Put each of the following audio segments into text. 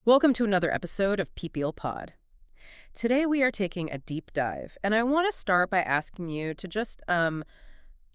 Welcome to another episode of PPL Pod. Today we are taking a deep dive, and I want to start by asking you to just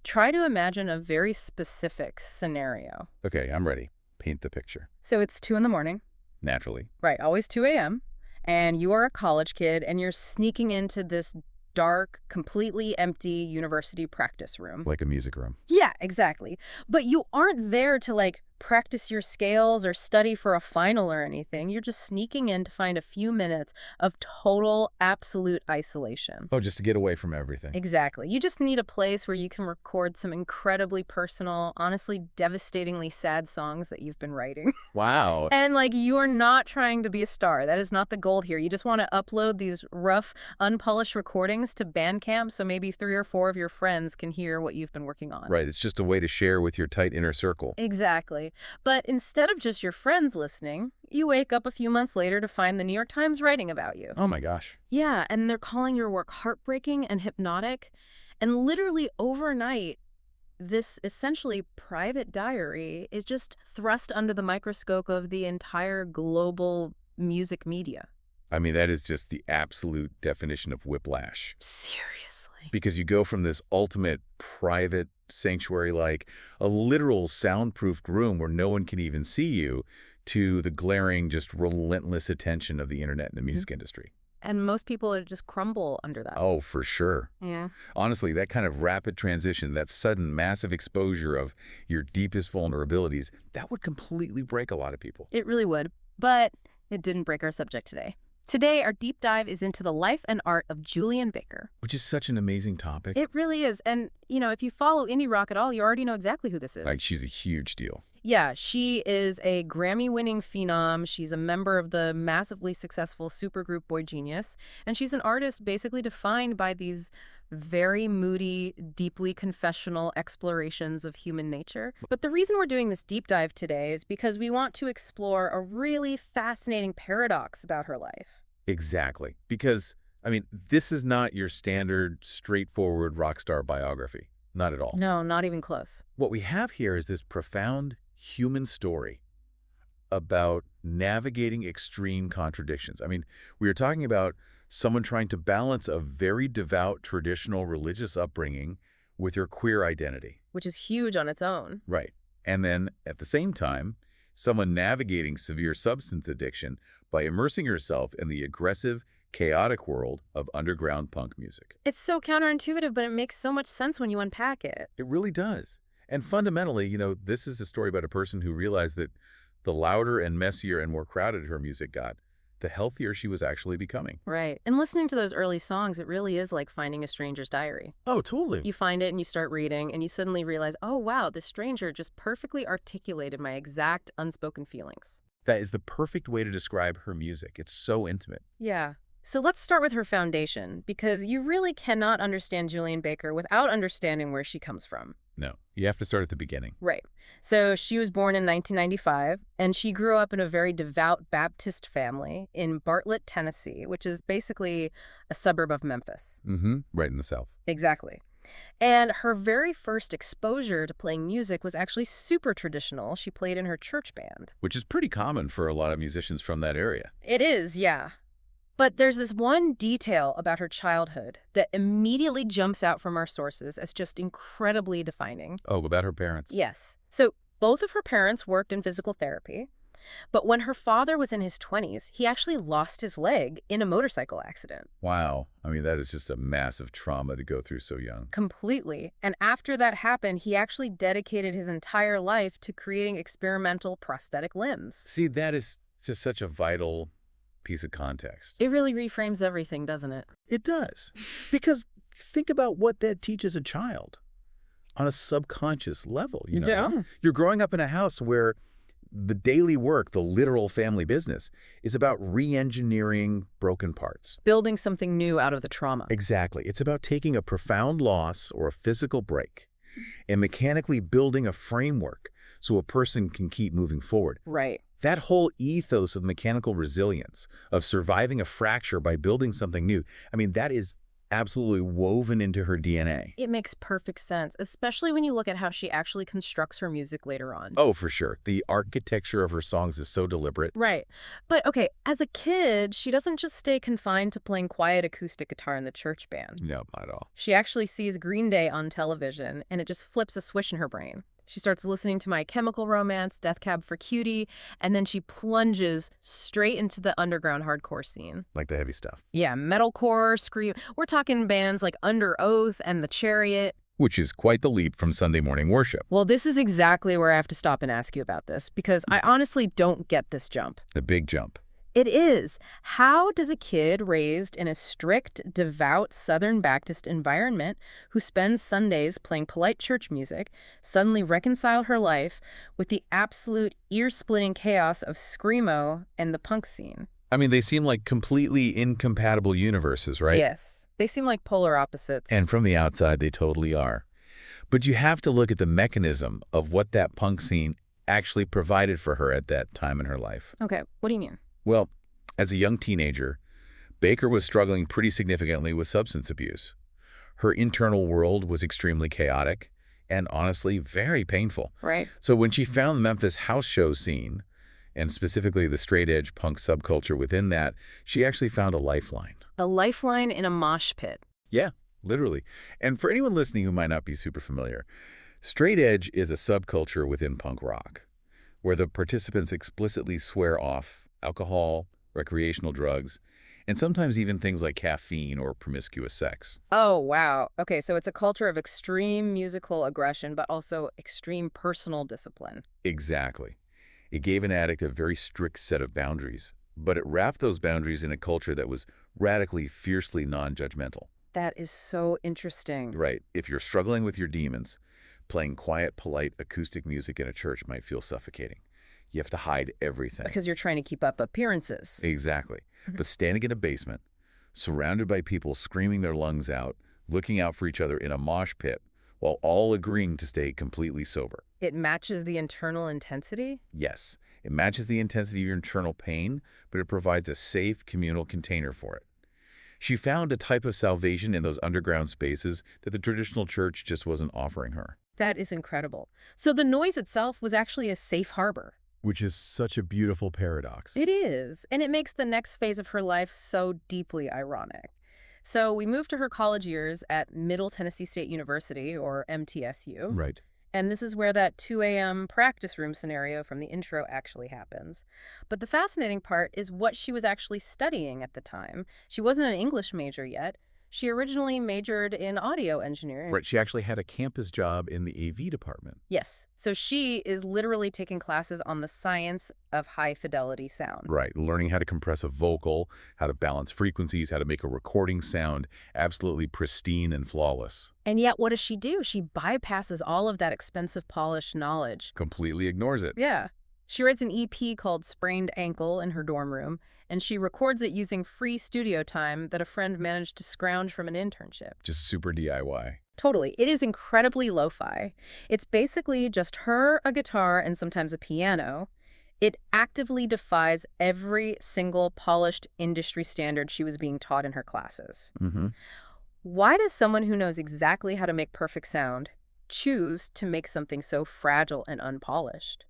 try to imagine a very specific scenario. Okay, I'm ready. Paint the picture. So it's 2 in the morning. Naturally. Right, always 2 a.m. And you are a college kid, and you're sneaking into this dark, completely empty university practice room. Like a music room. Yeah, exactly. But you aren't there to, practice your scales or study for a final or anything. You're just sneaking in to find a few minutes of total, absolute isolation. Oh, just to get away from everything. Exactly. You just need a place where you can record some incredibly personal, honestly devastatingly sad songs that you've been writing. Wow. And, you are not trying to be a star. That is not the goal here. You just want to upload these rough, unpolished recordings to Bandcamp so maybe 3 or 4 of your friends can hear what you've been working on. Right. It's just a way to share with your tight inner circle. Exactly. But instead of just your friends listening, you wake up a few months later to find the New York Times writing about you. Oh my gosh. Yeah, and they're calling your work heartbreaking and hypnotic. And literally overnight, this essentially private diary is just thrust under the microscope of the entire global music media. I mean, that is just the absolute definition of whiplash. Seriously. Because you go from this ultimate private sanctuary, like a literal soundproofed room where no one can even see you, to the glaring, just relentless attention of the internet and the music industry. And most people would just crumble under that. Oh, for sure. Yeah. Honestly, that kind of rapid transition, that sudden massive exposure of your deepest vulnerabilities, that would completely break a lot of people. It really would. But it didn't break our subject today. Today, our deep dive is into the life and art of Julien Baker. Which is such an amazing topic. It really is. And, if you follow indie rock at all, you already know exactly who this is. Like, she's a huge deal. Yeah, she is a Grammy-winning phenom. She's a member of the massively successful supergroup Boygenius. And she's an artist basically defined by these very moody, deeply confessional explorations of human nature. But the reason we're doing this deep dive today is because we want to explore a really fascinating paradox about her life. Exactly. Because, this is not your standard, straightforward rock star biography. Not at all. No, not even close. What we have here is this profound human story about navigating extreme contradictions. We are talking about someone trying to balance a very devout, traditional religious upbringing with your queer identity. Which is huge on its own. Right. And then, at the same time, someone navigating severe substance addiction by immersing herself in the aggressive, chaotic world of underground punk music. It's so counterintuitive, but it makes so much sense when you unpack it. It really does. And fundamentally, this is a story about a person who realized that the louder and messier and more crowded her music got, the healthier she was actually becoming. Right. And listening to those early songs, it really is like finding a stranger's diary. Oh, totally. You find it and you start reading and you suddenly realize, oh, wow, this stranger just perfectly articulated my exact unspoken feelings. That is the perfect way to describe her music. It's so intimate. Yeah. So let's start with her foundation, because you really cannot understand Julien Baker without understanding where she comes from. No, you have to start at the beginning. Right. So she was born in 1995, and she grew up in a very devout Baptist family in Bartlett, Tennessee, which is basically a suburb of Memphis. Mm-hmm. Right in the South. Exactly. And her very first exposure to playing music was actually super traditional. She played in her church band. Which is pretty common for a lot of musicians from that area. It is, yeah. But there's this one detail about her childhood that immediately jumps out from our sources as just incredibly defining. Oh, about her parents. Yes. So both of her parents worked in physical therapy, but when her father was in his 20s, he actually lost his leg in a motorcycle accident. Wow. That is just a massive trauma to go through so young. Completely. And after that happened, he actually dedicated his entire life to creating experimental prosthetic limbs. See, that is just such a vital piece of context. It really reframes everything, doesn't it? It does. Because think about what that teaches a child on a subconscious level. Yeah. You're growing up in a house where the daily work, the literal family business, is about re-engineering broken parts. Building something new out of the trauma. Exactly. It's about taking a profound loss or a physical break and mechanically building a framework so a person can keep moving forward. Right. That whole ethos of mechanical resilience, of surviving a fracture by building something new, that is absolutely woven into her DNA. It makes perfect sense, especially when you look at how she actually constructs her music later on. Oh, for sure. The architecture of her songs is so deliberate. Right. But okay, as a kid, she doesn't just stay confined to playing quiet acoustic guitar in the church band. No, not at all. She actually sees Green Day on television, and it just flips a switch in her brain. She starts listening to My Chemical Romance, Death Cab for Cutie, and then she plunges straight into the underground hardcore scene. Like the heavy stuff. Yeah, metalcore, scream. We're talking bands like Under Oath and The Chariot. Which is quite the leap from Sunday morning worship. Well, this is exactly where I have to stop and ask you about this, because I honestly don't get this jump. The big jump. It is. How does a kid raised in a strict, devout Southern Baptist environment who spends Sundays playing polite church music suddenly reconcile her life with the absolute ear-splitting chaos of screamo and the punk scene? I mean, they seem like completely incompatible universes, right? Yes. They seem like polar opposites. And from the outside, they totally are. But you have to look at the mechanism of what that punk scene actually provided for her at that time in her life. Okay, what do you mean? Well, as a young teenager, Baker was struggling pretty significantly with substance abuse. Her internal world was extremely chaotic and honestly very painful. Right. So when she found the Memphis house show scene, and specifically the straight-edge punk subculture within that, she actually found a lifeline. A lifeline in a mosh pit. Yeah, literally. And for anyone listening who might not be super familiar, straight edge is a subculture within punk rock, where the participants explicitly swear off alcohol, recreational drugs, and sometimes even things like caffeine or promiscuous sex. Oh, wow. Okay, so it's a culture of extreme musical aggression, but also extreme personal discipline. Exactly. It gave an addict a very strict set of boundaries, but it wrapped those boundaries in a culture that was radically, fiercely non-judgmental. That is so interesting. Right. If you're struggling with your demons, playing quiet, polite acoustic music in a church might feel suffocating. You have to hide everything. Because you're trying to keep up appearances. Exactly. But standing in a basement, surrounded by people screaming their lungs out, looking out for each other in a mosh pit, while all agreeing to stay completely sober. It matches the internal intensity? Yes, it matches the intensity of your internal pain, but it provides a safe communal container for it. She found a type of salvation in those underground spaces that the traditional church just wasn't offering her. That is incredible. So the noise itself was actually a safe harbor. Which is such a beautiful paradox. It is, and it makes the next phase of her life so deeply ironic. So we moved to her college years at Middle Tennessee State University, or MTSU. Right. And this is where that 2 a.m. practice room scenario from the intro actually happens. But the fascinating part is what she was actually studying at the time. She wasn't an English major yet. She originally majored in audio engineering. Right, she actually had a campus job in the AV department. Yes. So she is literally taking classes on the science of high-fidelity sound. Right, learning how to compress a vocal, how to balance frequencies, how to make a recording sound absolutely pristine and flawless. And yet, what does she do? She bypasses all of that expensive, polished knowledge. Completely ignores it. Yeah. She writes an EP called Sprained Ankle in her dorm room, and she records it using free studio time that a friend managed to scrounge from an internship. Just super DIY. Totally. It is incredibly lo-fi. It's basically just her, a guitar, and sometimes a piano. It actively defies every single polished industry standard she was being taught in her classes. Mm-hmm. Why does someone who knows exactly how to make perfect sound choose to make something so fragile and unpolished?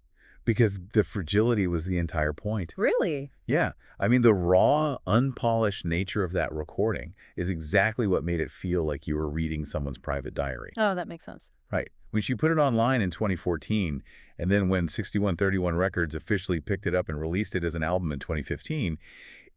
Because the fragility was the entire point. Really? Yeah. I mean, the raw, unpolished nature of that recording is exactly what made it feel like you were reading someone's private diary. Oh, that makes sense. Right. When she put it online in 2014, and then when 6131 Records officially picked it up and released it as an album in 2015,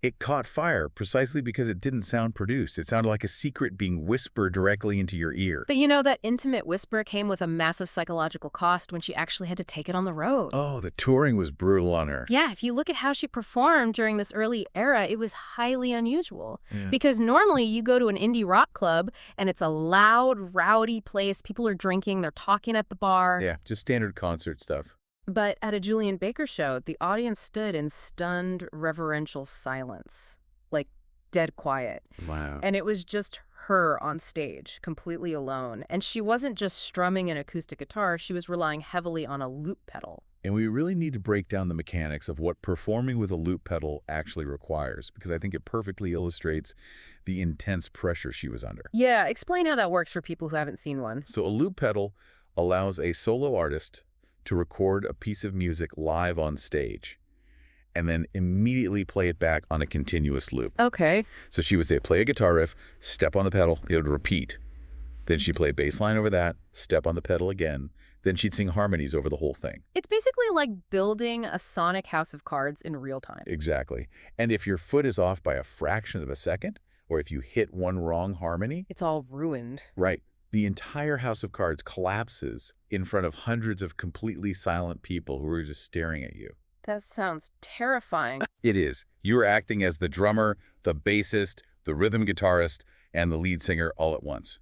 it caught fire precisely because it didn't sound produced. It sounded like a secret being whispered directly into your ear. But you know, that intimate whisper came with a massive psychological cost when she actually had to take it on the road. Oh, the touring was brutal on her. Yeah, if you look at how she performed during this early era, it was highly unusual. Yeah. Because normally you go to an indie rock club and it's a loud, rowdy place. People are drinking, they're talking at the bar. Yeah, just standard concert stuff. But at a Julien Baker show, the audience stood in stunned, reverential silence, like dead quiet. Wow. And it was just her on stage, completely alone. And she wasn't just strumming an acoustic guitar, she was relying heavily on a loop pedal. And we really need to break down the mechanics of what performing with a loop pedal actually requires, because I think it perfectly illustrates the intense pressure she was under. Yeah, explain how that works for people who haven't seen one. So a loop pedal allows a solo artist to record a piece of music live on stage and then immediately play it back on a continuous loop. Okay. So she would say, play a guitar riff, step on the pedal, it would repeat. Then she'd play a bass line over that, step on the pedal again. Then she'd sing harmonies over the whole thing. It's basically like building a sonic house of cards in real time. Exactly. And if your foot is off by a fraction of a second, or if you hit one wrong harmony, It's all ruined. right, the entire house of cards collapses in front of hundreds of completely silent people who are just staring at you. That sounds terrifying. It is. You are acting as the drummer, the bassist, the rhythm guitarist, and the lead singer all at once.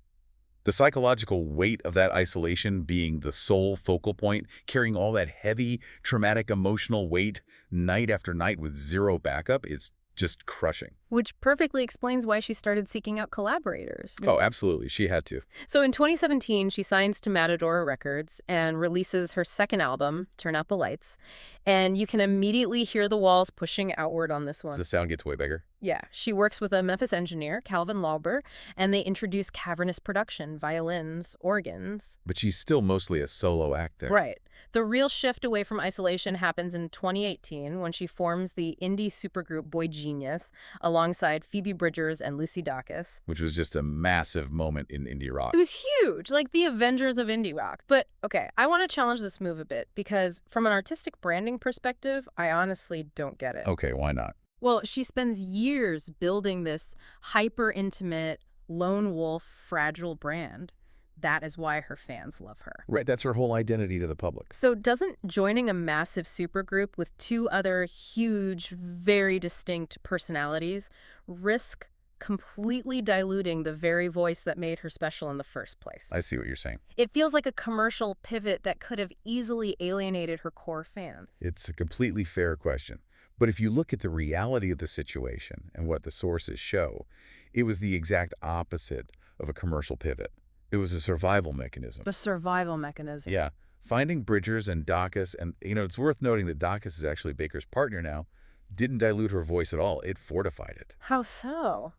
The psychological weight of that isolation being the sole focal point, carrying all that heavy, traumatic, emotional weight night after night with zero backup, it's just crushing. Which perfectly explains why she started seeking out collaborators. Oh, absolutely. She had to. So in 2017, she signs to Matador Records and releases her second album, Turn Out the Lights. And you can immediately hear the walls pushing outward on this one. The sound gets way bigger. Yeah, she works with a Memphis engineer, Calvin Lauber, and they introduce cavernous production, violins, organs. But she's still mostly a solo act there. Right. The real shift away from isolation happens in 2018 when she forms the indie supergroup Boygenius alongside Phoebe Bridgers and Lucy Dacus. Which was just a massive moment in indie rock. It was huge, like the Avengers of indie rock. But, okay, I want to challenge this move a bit because from an artistic branding perspective, I honestly don't get it. Okay, why not? Well, she spends years building this hyper-intimate, lone wolf, fragile brand. That is why her fans love her. Right, that's her whole identity to the public. So doesn't joining a massive supergroup with two other huge, very distinct personalities risk completely diluting the very voice that made her special in the first place? I see what you're saying. It feels like a commercial pivot that could have easily alienated her core fans. It's a completely fair question. But if you look at the reality of the situation and what the sources show, it was the exact opposite of a commercial pivot. It was a survival mechanism. The survival mechanism. Yeah. Finding Bridgers and Dacus, and it's worth noting that Dacus is actually Baker's partner now, didn't dilute her voice at all. It fortified it. How so?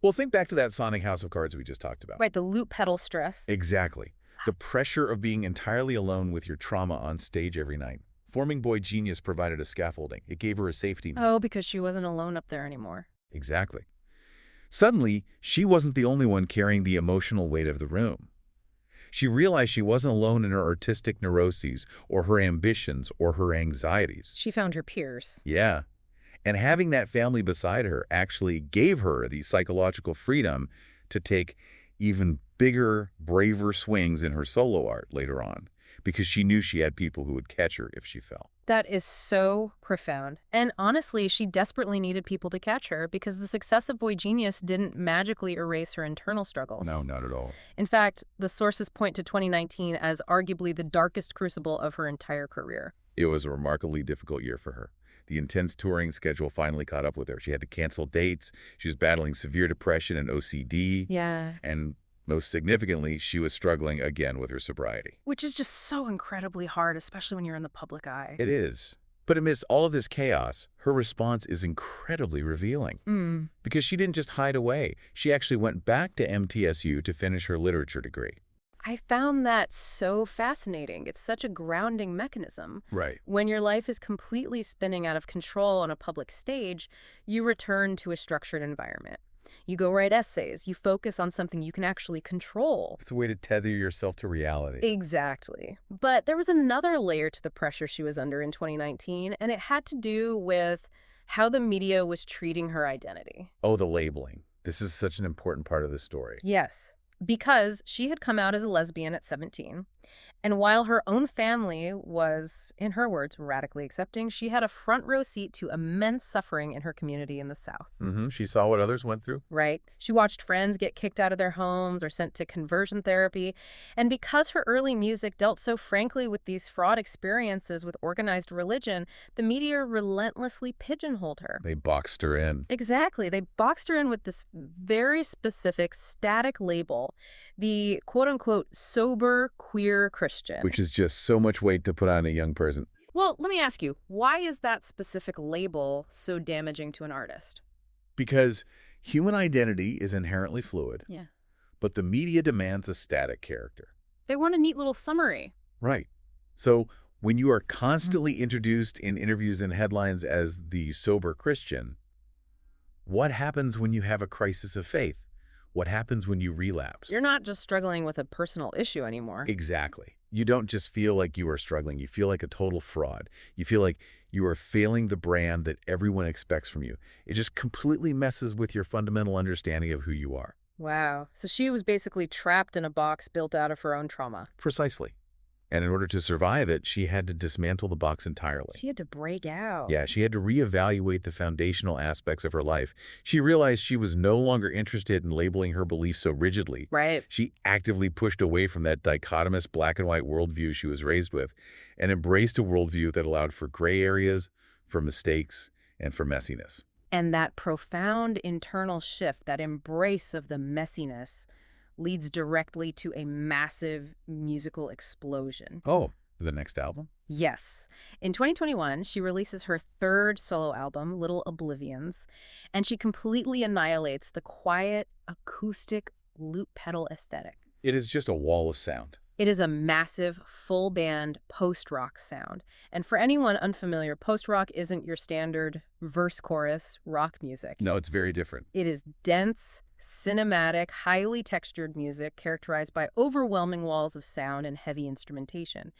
Well, think back to that sonic house of cards we just talked about. Right, the loop pedal stress. Exactly. The pressure of being entirely alone with your trauma on stage every night. Forming Boygenius provided a scaffolding. It gave her a safety net. Oh, because she wasn't alone up there anymore. Exactly. Suddenly, she wasn't the only one carrying the emotional weight of the room. She realized she wasn't alone in her artistic neuroses or her ambitions or her anxieties. She found her peers. Yeah. And having that family beside her actually gave her the psychological freedom to take even bigger, braver swings in her solo art later on, because she knew she had people who would catch her if she fell. That is so profound. And honestly, she desperately needed people to catch her because the success of Boygenius didn't magically erase her internal struggles. No, not at all. In fact, the sources point to 2019 as arguably the darkest crucible of her entire career. It was a remarkably difficult year for her. The intense touring schedule finally caught up with her. She had to cancel dates. She was battling severe depression and OCD. Yeah. And most significantly, she was struggling again with her sobriety. Which is just so incredibly hard, especially when you're in the public eye. It is. But amidst all of this chaos, her response is incredibly revealing. Because she didn't just hide away. She actually went back to MTSU to finish her literature degree. I found that so fascinating. It's such a grounding mechanism. Right. When your life is completely spinning out of control on a public stage, you return to a structured environment. You go write essays. You focus on something you can actually control. It's a way to tether yourself to reality. Exactly. But there was another layer to the pressure she was under in 2019, and it had to do with how the media was treating her identity. Oh, the labeling. This is such an important part of the story. Yes, because she had come out as a lesbian at 17. And while her own family was, in her words, radically accepting, she had a front row seat to immense suffering in her community in the South. She saw what others went through. Right. She watched friends get kicked out of their homes or sent to conversion therapy. And because her early music dealt so frankly with these fraught experiences with organized religion, the media relentlessly pigeonholed her. They boxed her in. Exactly. They boxed her in with this very specific static label, the quote-unquote sober queer Christian. Which is just so much weight to put on a young person. Well, let me ask you, why is that specific label so damaging to an artist? Because human identity is inherently fluid, Yeah. but the media demands a static character. They want a neat little summary. Right. So when you are constantly introduced in interviews and headlines as the sober Christian, what happens when you have a crisis of faith? What happens when you relapse? You're not just struggling with a personal issue anymore. Exactly. You don't just feel like you are struggling. You feel like a total fraud. You feel like you are failing the brand that everyone expects from you. It just completely messes with your fundamental understanding of who you are. Wow. So she was basically trapped in a box built out of her own trauma. Precisely. And in order to survive it, she had to dismantle the box entirely. She had to break out. Yeah, she had to reevaluate the foundational aspects of her life. She realized she was no longer interested in labeling her beliefs so rigidly. Right. She actively pushed away from that dichotomous black and white worldview she was raised with and embraced a worldview that allowed for gray areas, for mistakes, and for messiness. And that profound internal shift, that embrace of the messiness, leads directly to a massive musical explosion. Oh, the next album? Yes. In 2021, she releases her third solo album, Little Oblivions, and she completely annihilates the quiet, acoustic, loop pedal aesthetic. It is just a wall of sound. It is a massive, full-band post-rock sound. And for anyone unfamiliar, post-rock isn't your standard verse-chorus rock music. No, it's very different. It is dense, cinematic, highly textured music characterized by overwhelming walls of sound and heavy instrumentation.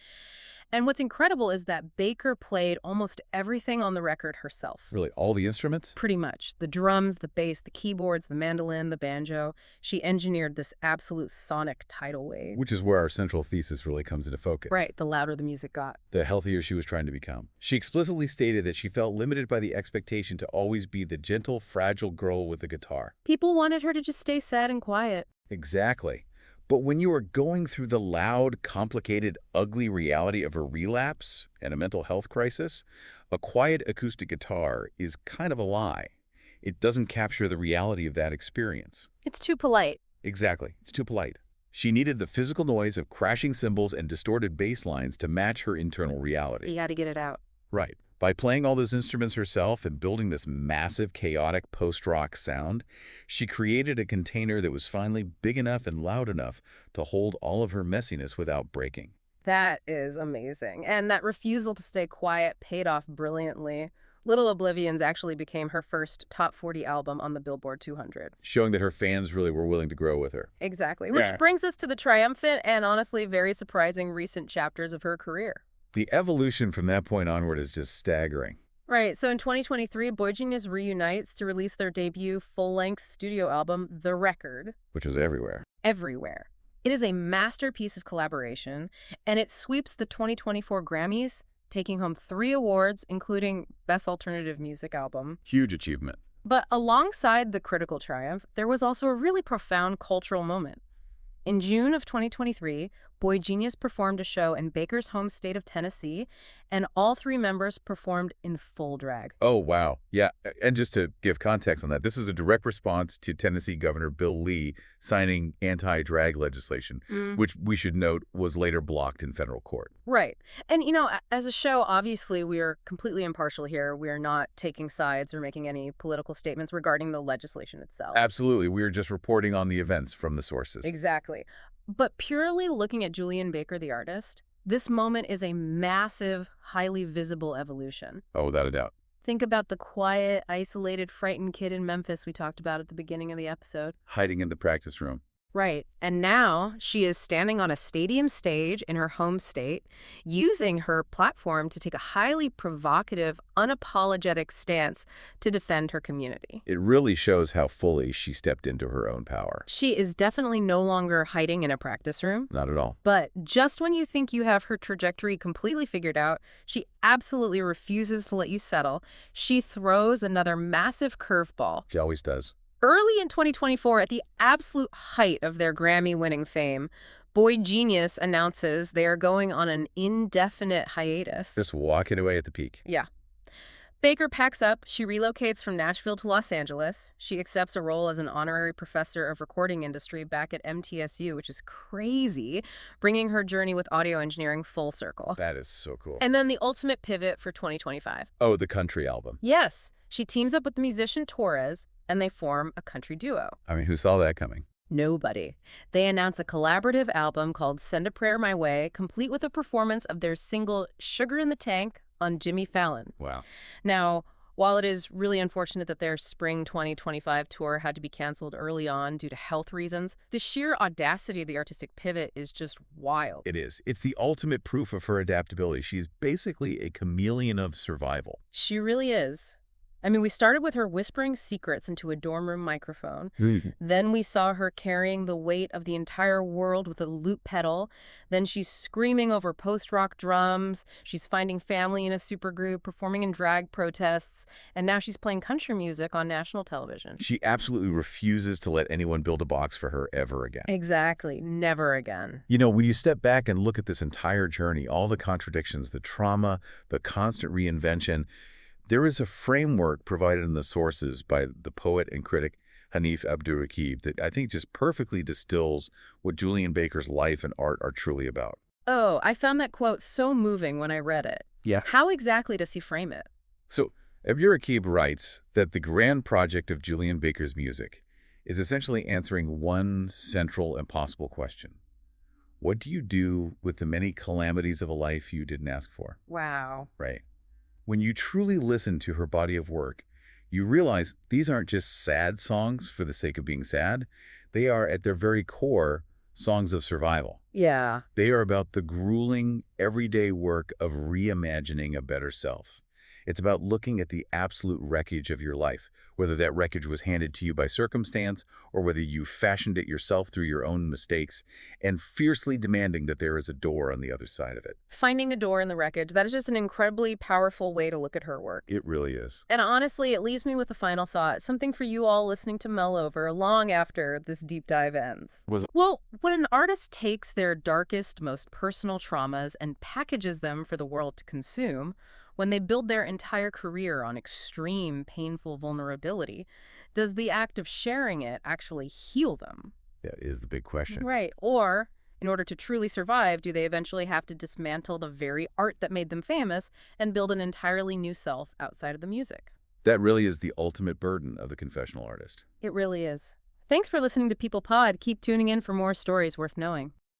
And what's incredible is that Baker played almost everything on the record herself. Really, all the instruments? Pretty much. The drums, the bass, the keyboards, the mandolin, the banjo. She engineered this absolute sonic tidal wave. Which is where our central thesis really comes into focus. Right, the louder the music got. The healthier she was trying to become. She explicitly stated that she felt limited by the expectation to always be the gentle, fragile girl with the guitar. People wanted her to just stay sad and quiet. Exactly. But when you are going through the loud, complicated, ugly reality of a relapse and a mental health crisis, a quiet acoustic guitar is kind of a lie. It doesn't capture the reality of that experience. It's too polite. Exactly. It's too polite. She needed the physical noise of crashing cymbals and distorted bass lines to match her internal reality. You got to get it out. Right. By playing all those instruments herself and building this massive, chaotic post-rock sound, she created a container that was finally big enough and loud enough to hold all of her messiness without breaking. That is amazing. And that refusal to stay quiet paid off brilliantly. Little Oblivions actually became her first top 40 album on the Billboard 200. Showing that her fans really were willing to grow with her. Exactly. Which brings us to the triumphant and honestly very surprising recent chapters of her career. The evolution from that point onward is just staggering. Right. So in 2023, Boygenius reunites to release their debut full-length studio album, The Record. Which was everywhere. Everywhere. It is a masterpiece of collaboration, and it sweeps the 2024 Grammys, taking home 3 awards, including Best Alternative Music Album. Huge achievement. But alongside the critical triumph, there was also a really profound cultural moment. In June of 2023, Boygenius performed a show in Baker's home state of Tennessee, and all 3 members performed in full drag. Oh, wow. Yeah, and just to give context on that, this is a direct response to Tennessee Governor Bill Lee signing anti-drag legislation, which we should note was later blocked in federal court. Right. And, you know, as a show, obviously, we are completely impartial here. We are not taking sides or making any political statements regarding the legislation itself. Absolutely. We are just reporting on the events from the sources. Exactly. But purely looking at Julien Baker, the artist, this moment is a massive, highly visible evolution. Oh, without a doubt. Think about the quiet, isolated, frightened kid in Memphis we talked about at the beginning of the episode. Hiding in the practice room. Right. And now she is standing on a stadium stage in her home state, using her platform to take a highly provocative, unapologetic stance to defend her community. It really shows how fully she stepped into her own power. She is definitely no longer hiding in a practice room. Not at all. But just when you think you have her trajectory completely figured out, she absolutely refuses to let you settle. She throws another massive curveball. She always does. Early in 2024, at the absolute height of their Grammy-winning fame, Boygenius announces they are going on an indefinite hiatus. Just walking away at the peak. Yeah. Baker packs up. She relocates from Nashville to Los Angeles. She accepts a role as an honorary professor of recording industry back at MTSU, which is crazy, bringing her journey with audio engineering full circle. That is so cool. And then the ultimate pivot for 2025. Oh, the country album. Yes, she teams up with the musician Torres, and they form a country duo. I mean, who saw that coming? Nobody. They announce a collaborative album called Send a Prayer My Way, complete with a performance of their single Sugar in the Tank on Jimmy Fallon. Wow. Now, while it is really unfortunate that their spring 2025 tour had to be canceled early on due to health reasons, the sheer audacity of the artistic pivot is just wild. It is. It's the ultimate proof of her adaptability. She's basically a chameleon of survival. She really is. I mean, we started with her whispering secrets into a dorm room microphone. Then we saw her carrying the weight of the entire world with a loop pedal. Then she's screaming over post-rock drums. She's finding family in a supergroup, performing in drag protests. And now she's playing country music on national television. She absolutely refuses to let anyone build a box for her ever again. Exactly. Never again. You know, when you step back and look at this entire journey, all the contradictions, the trauma, the constant reinvention, there is a framework provided in the sources by the poet and critic Hanif Abdurraqib that I think just perfectly distills what Julien Baker's life and art are truly about. Oh, I found that quote so moving when I read it. Yeah. How exactly does he frame it? So Abdurraqib writes that the grand project of Julien Baker's music is essentially answering one central impossible question. What do you do with the many calamities of a life you didn't ask for? Wow. Right. When you truly listen to her body of work, you realize these aren't just sad songs for the sake of being sad. They are, at their very core, songs of survival. Yeah. They are about the grueling, everyday work of reimagining a better self. It's about looking at the absolute wreckage of your life, whether that wreckage was handed to you by circumstance or whether you fashioned it yourself through your own mistakes, and fiercely demanding that there is a door on the other side of it. Finding a door in the wreckage, that is just an incredibly powerful way to look at her work. It really is. And honestly, it leaves me with a final thought, something for you all listening to mull over long after this deep dive ends. Well, when an artist takes their darkest, most personal traumas and packages them for the world to consume, when they build their entire career on extreme, painful vulnerability, does the act of sharing it actually heal them? That is the big question. Right. Or, in order to truly survive, do they eventually have to dismantle the very art that made them famous and build an entirely new self outside of the music? That really is the ultimate burden of the confessional artist. It really is. Thanks for listening to People Pod. Keep tuning in for more stories worth knowing.